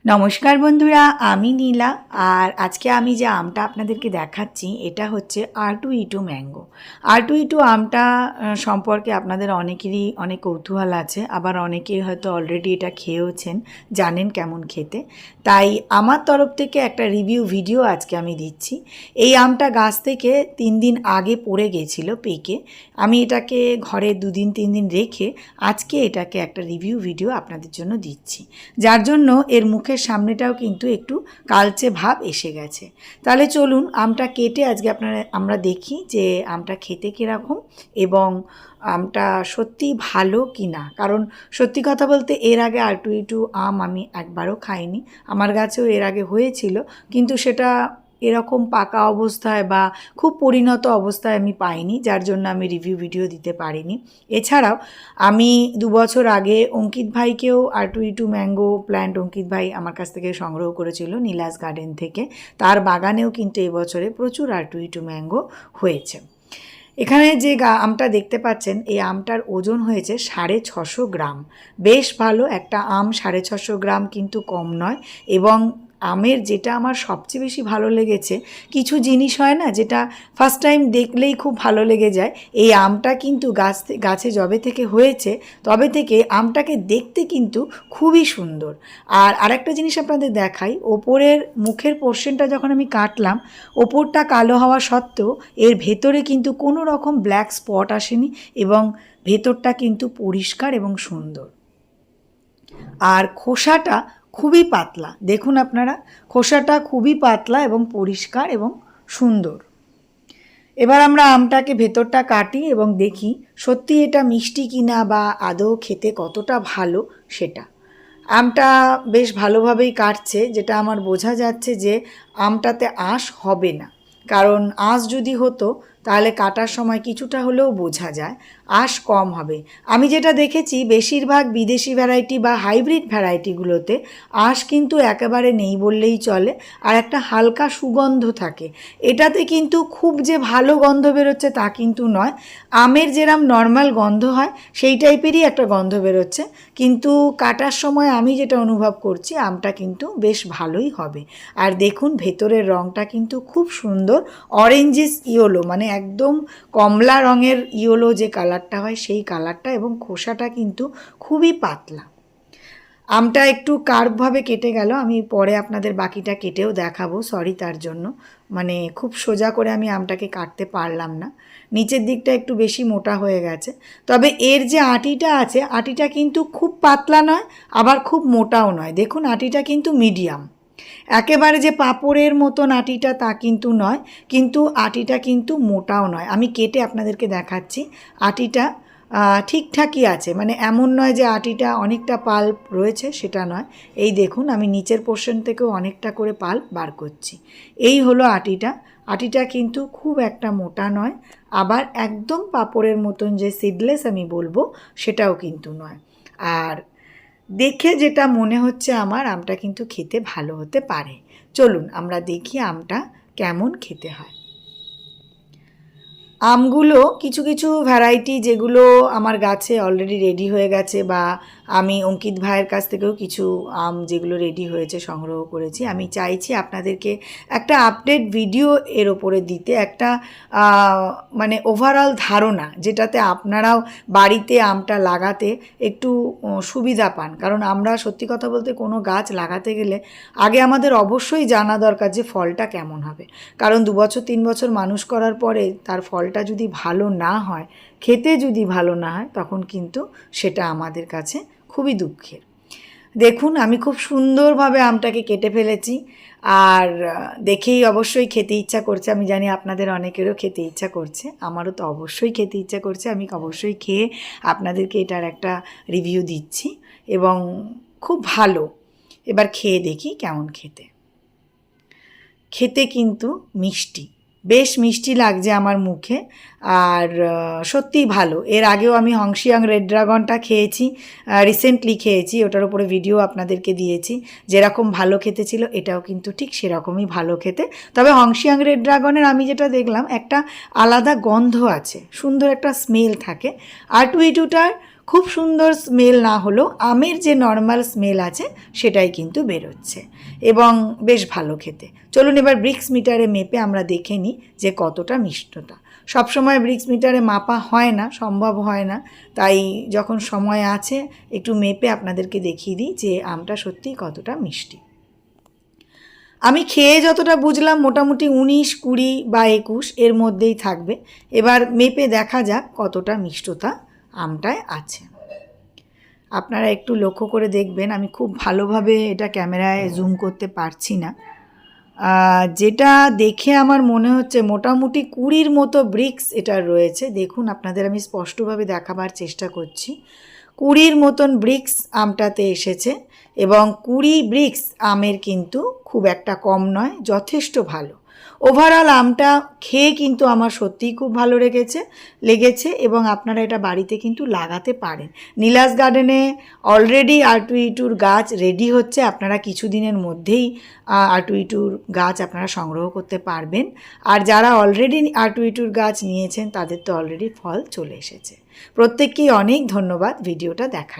নমস্কার বন্ধুরা, আমি নীলা। আর আজকে আমি যে আমটা আপনাদেরকে দেখাচ্ছি এটা হচ্ছে R2E2 ম্যাঙ্গো। R2E2 আমটা সম্পর্কে আপনাদের অনেকেরই অনেক কৌতূহল আছে, আবার অনেকেই হয়তো অলরেডি এটা খেয়েওছেন, জানেন কেমন খেতে। তাই আমার তরফ থেকে একটা রিভিউ ভিডিও আজকে আমি দিচ্ছি। এই আমটা গাছ থেকে 3 দিন আগে পড়ে গেছিলো পেকে। আমি এটাকে ঘরে 2 দিন 3 দিন রেখে আজকে এটাকে একটা রিভিউ ভিডিও আপনাদের জন্য দিচ্ছি, যার জন্য এর মুখের সামনেটাও কিন্তু একটু কালচে ভাব এসে গেছে। তাহলে চলুন আমটা কেটে আজকে আমরা দেখি যে আমটা খেতে কীরকম এবং আমটা সত্যি ভালো কি না। কারণ সত্যি কথা বলতে এর আগে R2E2 আম আমি একবারও খাইনি। আমার গাছেও এর আগে হয়েছিল, কিন্তু সেটা এরকম পাকা অবস্থায় বা খুব পরিণত অবস্থায় আমি পাইনি, যার জন্য আমি রিভিউ ভিডিও দিতে পারিনি। এছাড়াও আমি 2 বছর আগে অঙ্কিত ভাইকেও R2E2 ম্যাঙ্গো প্ল্যান্ট অঙ্কিত ভাই আমার কাছ থেকে সংগ্রহ করেছিল নীলাস গার্ডেন থেকে। তার বাগানেও কিন্তু এবছরে প্রচুর R2E2 ম্যাঙ্গো হয়েছে। এখানে যে আমটা দেখতে পাচ্ছেন, এই আমটার ওজন হয়েছে 650 গ্রাম। বেশ ভালো একটা আম, 650 গ্রাম কিন্তু কম নয়। এবং আমের যেটা আমার সবচেয়ে বেশি ভালো লেগেছে, কিছু জিনিস হয় না যেটা ফার্স্ট টাইম দেখলেই খুব ভালো লেগে যায়, এই আমটা কিন্তু গাছে যবে থেকে হয়েছে তবে থেকে আমটাকে দেখতে কিন্তু খুবই সুন্দর। আর আরেকটা জিনিস আপনাদের দেখাই, ওপরের মুখের পোর্শনটা যখন আমি কাটলাম, ওপরটা কালো হওয়া সত্ত্বেও এর ভেতরে কিন্তু কোনো রকম ব্ল্যাক স্পট আসেনি এবং ভেতরটা কিন্তু পরিষ্কার এবং সুন্দর। আর খোসাটা খুবই পাতলা, দেখুন আপনারা, খোসাটা খুবই পাতলা এবং পরিষ্কার এবং সুন্দর। এবার আমরা আমটাকে ভেতরটা কাটি এবং দেখি সত্যি এটা মিষ্টি কিনা বা আদৌ খেতে কতটা ভালো সেটা। আমটা বেশ ভালোভাবেই কাটছে, যেটা আমার বোঝা যাচ্ছে যে আমটাতে আঁশ হবে না। কারণ আঁশ যদি হতো তাহলে কাটার সময় কিছুটা হলেও বোঝা যায়, আঁশ কম হবে। আমি যেটা দেখেছি বেশিরভাগ বিদেশি ভ্যারাইটি বা হাইব্রিড ভ্যারাইটিগুলোতে আঁশ কিন্তু একেবারে নেই বললেই চলে, আর একটা হালকা সুগন্ধ থাকে। এটাতে কিন্তু খুব যে ভালো গন্ধ বেরোচ্ছে তা কিন্তু নয়। আমের যেরম নর্মাল গন্ধ হয় সেই টাইপেরই একটা গন্ধ বেরোচ্ছে, কিন্তু কাটার সময় আমি যেটা অনুভব করছি আমটা কিন্তু বেশ ভালোই হবে। আর দেখুন ভেতরের রঙটা কিন্তু খুব সুন্দর, অরেঞ্জিস ইয়েলো, মানে একদম কমলা রঙের ইয়েলো যে কালারটা হয় সেই কালারটা, এবং খোসাটা কিন্তু খুবই পাতলা। আমটা একটু কার্ভভাবে কেটে গেল, আমি পরে আপনাদের বাকিটা কেটেও দেখাবো, সরি তার জন্য। মানে খুব সোজা করে আমি আমটাকে কাটতে পারলাম না, নিচের দিকটা একটু বেশি মোটা হয়ে গেছে। তবে এর যে আটিটা আছে, আটিটা কিন্তু খুব পাতলা নয় আবার খুব মোটাও নয়। দেখুন আটিটা কিন্তু মিডিয়াম, একেবারে যে পাঁপড়ের মতন আটিটা তা কিন্তু নয়, কিন্তু আটিটা কিন্তু মোটাও নয়। আমি কেটে আপনাদেরকে দেখাচ্ছি, আটিটা ঠিকঠাকই আছে, মানে এমন নয় যে আটিটা অনেকটা পাল্প রয়েছে, সেটা নয়। এই দেখুন আমি নিচের পোর্শন থেকেও অনেকটা করে পাল্প বার করছি। এই হলো আটিটা। আটিটা কিন্তু খুব একটা মোটা নয়, আবার একদম পাঁপড়ের মতন যে সিডলেস আমি বলবো সেটাও কিন্তু নয়। আর দেখে যেটা মনে হচ্ছে আমার, আমটা কিন্তু খেতে ভালো হতে পারে। চলুন আমরা দেখি আমটা কেমন খেতে হয়। আমগুলো কিছু কিছু ভ্যারাইটি যেগুলো আমার গাছে অলরেডি রেডি হয়ে গেছে, বা আমি অঙ্কিত ভাইয়ের কাছ থেকেও কিছু আম যেগুলো রেডি হয়েছে সংগ্রহ করেছি। আমি চাইছি আপনাদেরকে একটা আপডেট ভিডিও এর ওপরে দিতে, একটা মানে ওভারঅল ধারণা, যেটাতে আপনারাও বাড়িতে আমটা লাগাতে একটু সুবিধা পান। কারণ আমরা সত্যি কথা বলতে কোনো গাছ লাগাতে গেলে আগে আমাদের অবশ্যই জানা দরকার যে ফলটা কেমন হবে। কারণ 2 বছর 3 বছর মানুষ করার পরে তার ফলটা যদি ভালো না হয়, খেতে যদি ভালো না হয়, তখন কিন্তু সেটা আমাদের কাছে খুবই দুঃখের। দেখুন আমি খুব সুন্দরভাবে আমটাকে কেটে ফেলেছি, আর দেখেই অবশ্যই খেতে ইচ্ছা করছে। আমি জানি আপনাদের অনেকেরও খেতে ইচ্ছা করছে, আমারও তো অবশ্যই খেতে ইচ্ছা করছে। আমি অবশ্যই খেয়ে আপনাদেরকে এটার একটা রিভিউ দিচ্ছি, এবং খুব ভালো। এবার খেয়ে দেখি কেমন খেতে। খেতে কিন্তু মিষ্টি, বেশ মিষ্টি লাগছে আমার মুখে, আর সত্যিই ভালো। এর আগেও আমি হংশিয়াং রেড ড্রাগনটা খেয়েছি, রিসেন্টলি খেয়েছি, ওটার উপরে ভিডিও আপনাদেরকে দিয়েছি। যেরকম ভালো খেতে ছিল এটাও কিন্তু ঠিক সেরকমই ভালো খেতে। তবে হংশিয়াং রেড ড্রাগনের আমি যেটা দেখলাম, একটা আলাদা গন্ধ আছে, সুন্দর একটা স্মেল থাকে। R2E2টার খুব সুন্দর স্মেল না হলেও আমের যে নর্মাল স্মেল আছে সেটাই কিন্তু বেরোচ্ছে এবং বেশ ভালো খেতে। চলুন এবার ব্রিক্স মিটারে মেপে আমরা দেখে নিই যে কতটা মিষ্টতা। সবসময় ব্রিক্স মিটারে মাপা হয় না, সম্ভব হয় না, তাই যখন সময় আছে একটু মেপে আপনাদেরকে দেখিয়ে দিই যে আমটা সত্যিই কতটা মিষ্টি। আমি খেয়ে যতটা বুঝলাম মোটামুটি 19, 20 বা 21 এর মধ্যেই থাকবে। এবার মেপে দেখা যাক কতটা মিষ্টতা আমটায় আছে। আপনারা একটু লক্ষ্য করে দেখবেন, আমি খুব ভালোভাবে এটা ক্যামেরায় জুম করতে পারছি না। যেটা দেখে আমার মনে হচ্ছে মোটামুটি 20 মতো ব্রিক্স এটা রয়েছে। দেখুন আপনাদের আমি স্পষ্টভাবে দেখাবার চেষ্টা করছি। 20 মতন ব্রিক্স আমটাতে এসেছে এবং 20 ব্রিক্স আমের কিন্তু খুব একটা কম নয়, যথেষ্ট ভালো। ওভারঅল আমটা খেয়ে কিন্তু আমার সত্যিই খুব ভালো লেগেছে এবং আপনারা এটা বাড়িতে কিন্তু লাগাতে পারেন। নীলাস গার্ডেনে অলরেডি R2E2 গাছ রেডি হচ্ছে, আপনারা কিছুদিনের মধ্যেই R2E2 গাছ আপনারা সংগ্রহ করতে পারবেন। আর যারা অলরেডি R2E2 গাছ নিয়েছেন তাদের তো অলরেডি ফল চলে এসেছে। প্রত্যেককেই অনেক ধন্যবাদ ভিডিওটা দেখার।